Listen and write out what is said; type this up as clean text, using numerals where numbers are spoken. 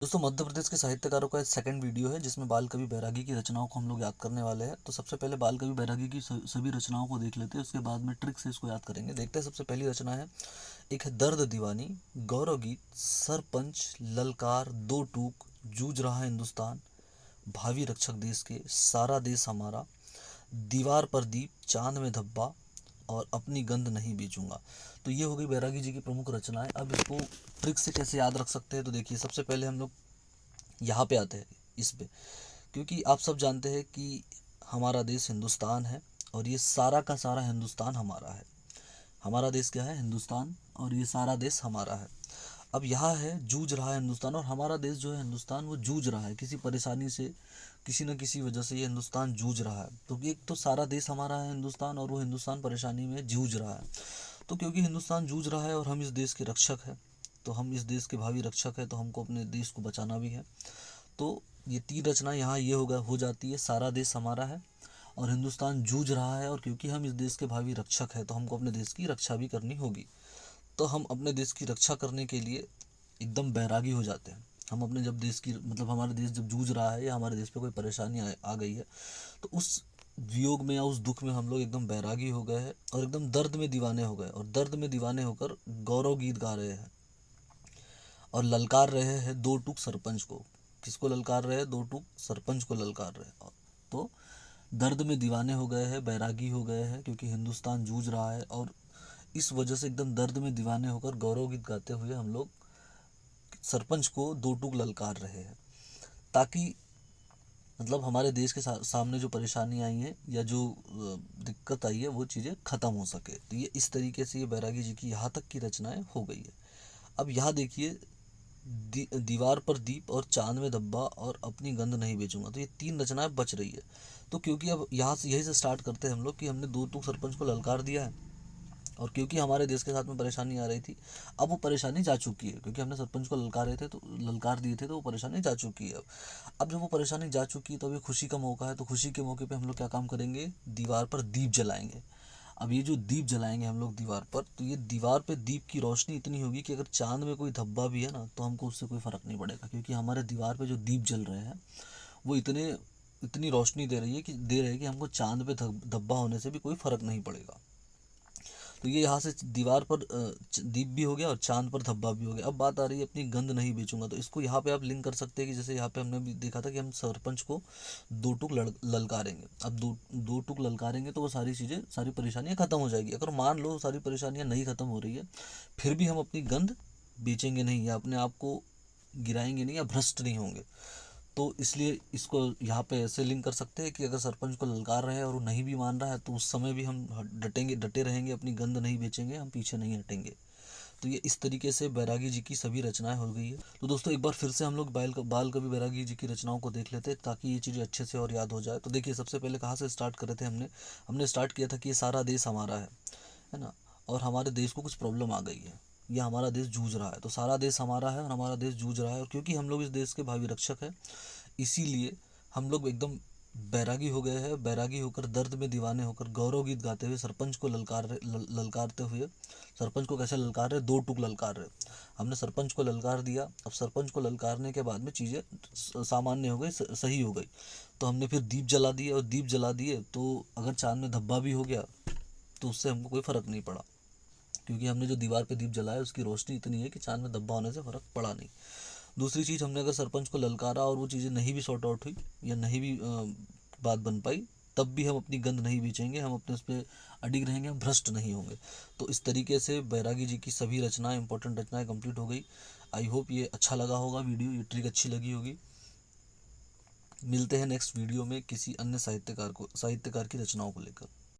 दोस्तों, मध्य प्रदेश के साहित्यकारों का एक सेकंड वीडियो है जिसमें बाल कवि बैरागी की रचनाओं को हम लोग याद करने वाले हैं। तो सबसे पहले बाल कवि बैरागी की सभी रचनाओं को देख लेते हैं, उसके बाद में ट्रिक से इसको याद करेंगे। देखते हैं, सबसे पहली रचना है, एक है दर्द दीवानी, गौरव गीत, सरपंच, ललकार, दो टूक, जूझ रहा है हिंदुस्तान, भावी रक्षक देश के, सारा देश हमारा, दीवार पर दीप, चांद में धब्बा और अपनी गंध नहीं बेचूंगा। तो ये हो गई बैरागी जी की प्रमुख रचनाएं। अब इसको ट्रिक से कैसे याद रख सकते हैं, तो देखिए, सबसे पहले हम लोग यहाँ पे आते हैं इस पे, क्योंकि आप सब जानते हैं कि हमारा देश हिंदुस्तान है और ये सारा का सारा हिंदुस्तान हमारा है। हमारा देश क्या है? हिंदुस्तान। और ये सारा देश हमारा है। अब यहाँ है जूझ रहा है हिंदुस्तान, और हमारा देश जो है हिंदुस्तान, वो जूझ रहा है किसी परेशानी से, किसी न किसी वजह से ये हिंदुस्तान जूझ रहा है। तो एक तो सारा देश हमारा है हिंदुस्तान, और वो हिंदुस्तान परेशानी में जूझ रहा है। तो क्योंकि हिंदुस्तान जूझ रहा है और हम इस देश के रक्षक हैं, तो हम इस देश के भावी रक्षक हैं, तो हमको अपने देश को बचाना भी है। तो ये तीन रचना यहाँ ये हो जाती है, सारा देश हमारा है और हिंदुस्तान जूझ रहा है, और क्योंकि हम इस देश के भावी रक्षक हैं, तो हमको अपने देश की रक्षा भी करनी होगी। तो हम अपने देश की रक्षा करने के लिए एकदम बैरागी हो जाते हैं। हम अपने जब देश की, मतलब हमारे देश जब जूझ रहा है या हमारे देश पे कोई परेशानी आ गई है, तो उस वियोग में या उस दुख में हम लोग एकदम बैरागी हो गए हैं और एकदम दर्द में दीवाने हो गए, और दर्द में दीवाने होकर गौरव गीत गा रहे हैं और ललकार रहे हैं दो टूक सरपंच को। किसको ललकार रहे हैं? दो टूक सरपंच को ललकार रहे हैं। तो दर्द में दीवाने हो गए हैं, बैरागी हो गए हैं, क्योंकि हिंदुस्तान जूझ रहा है, और इस वजह से एकदम दर्द में दीवाने होकर गौरव गीत गाते हुए हम लोग सरपंच को दो टूक ललकार रहे हैं, ताकि मतलब हमारे देश के सामने जो परेशानी आई है या जो दिक्कत आई है, वो चीज़ें ख़त्म हो सके। तो ये इस तरीके से ये बैरागी जी की यहाँ तक की रचनाएं हो गई है। अब यहाँ देखिए, दीवार पर दीप और चांद में धब्बा और अपनी गंध नहीं बेचूंगा, तो ये तीन रचनाएं बच रही है। तो क्योंकि अब यहाँ से यही से स्टार्ट करते हैं हम लोग कि हमने दो टूक सरपंच को ललकार दिया है, और क्योंकि हमारे देश के साथ में परेशानी आ रही थी, अब वो परेशानी जा चुकी है, क्योंकि हमने सरपंच को ललकार दिए थे, तो वो परेशानी जा चुकी है। अब जब वो परेशानी जा चुकी है, तो अब ये खुशी का मौका है, तो खुशी के मौके पे हम लोग क्या काम करेंगे? दीवार पर दीप जलाएंगे। अब ये जो दीप जलाएंगे हम लोग दीवार पर, तो ये दीवार पे दीप की रोशनी इतनी होगी कि अगर चांद में कोई धब्बा भी है ना, तो हमको उससे कोई फ़र्क नहीं पड़ेगा, क्योंकि हमारे दीवार पे जो दीप जल रहे हैं, वो इतनी रोशनी दे रहे हैं कि हमको चांद पे धब्बा होने से भी कोई फ़र्क नहीं पड़ेगा। तो ये यहाँ से दीवार पर दीप भी हो गया और चांद पर धब्बा भी हो गया। अब बात आ रही है अपनी गंध नहीं बेचूंगा, तो इसको यहाँ पे आप लिंक कर सकते हैं कि जैसे यहाँ पे हमने भी देखा था कि हम सरपंच को दो टूक ललकारेंगे। अब दो टूक ललकारेंगे तो वो सारी चीज़ें, सारी परेशानियाँ खत्म हो जाएगी। अगर मान लो सारी परेशानियाँ नहीं खत्म हो रही है, फिर भी हम अपनी गंध बेचेंगे नहीं, या अपने आप को गिराएंगे नहीं, या भ्रष्ट नहीं होंगे। तो इसलिए इसको यहाँ पे ऐसे लिंक कर सकते हैं कि अगर सरपंच को ललकार रहे और वो नहीं भी मान रहा है, तो उस समय भी हम डटे रहेंगे, अपनी गंद नहीं बेचेंगे, हम पीछे नहीं हटेंगे। तो ये इस तरीके से बैरागी जी की सभी रचनाएं हो गई है। तो दोस्तों, एक बार फिर से हम लोग बाल कवि बैरागी जी की रचनाओं को देख लेते हैं, ताकि ये चीज़ें अच्छे से और याद हो जाए। तो देखिए, सबसे पहले कहाँ से स्टार्ट करे थे हमने? हमने स्टार्ट किया था कि ये सारा देश हमारा है ना, और हमारे देश को कुछ प्रॉब्लम आ गई है, या हमारा देश जूझ रहा है। तो सारा देश हमारा है और हमारा देश जूझ रहा है, और क्योंकि हम लोग इस देश के भावी रक्षक हैं, इसीलिए हम लोग एकदम बैरागी हो गए हैं। बैरागी होकर, दर्द में दीवाने होकर, गौरव गीत गाते हुए सरपंच को ललकारते हुए, सरपंच को कैसे ललकार रहे? दो टूक ललकार रहे। हमने सरपंच को ललकार दिया। अब सरपंच को ललकारने के बाद में चीज़ें सामान्य हो गई, सही हो गई। तो हमने फिर दीप जला दिए, और दीप जला दिए तो अगर चांद में धब्बा भी हो गया, तो उससे हमको कोई फ़र्क नहीं पड़ा, क्योंकि हमने जो दीवार पे दीप जलाया उसकी रोशनी इतनी है कि चांद में धब्बा होने से फ़र्क पड़ा नहीं। दूसरी चीज़, हमने अगर सरपंच को ललकारा और वो चीज़ें नहीं भी सॉर्ट आउट हुई, या नहीं भी बात बन पाई, तब भी हम अपनी गंद नहीं बेचेंगे, हम अपने उस पर अडिग रहेंगे, हम भ्रष्ट नहीं होंगे। तो इस तरीके से बैरागी जी की सभी रचनाएं, इंपॉर्टेंट रचनाएं कंप्लीट हो गई। आई होप ये अच्छा लगा होगा वीडियो, ये ट्रिक अच्छी लगी होगी। मिलते हैं नेक्स्ट वीडियो में किसी अन्य साहित्यकार की रचनाओं को लेकर।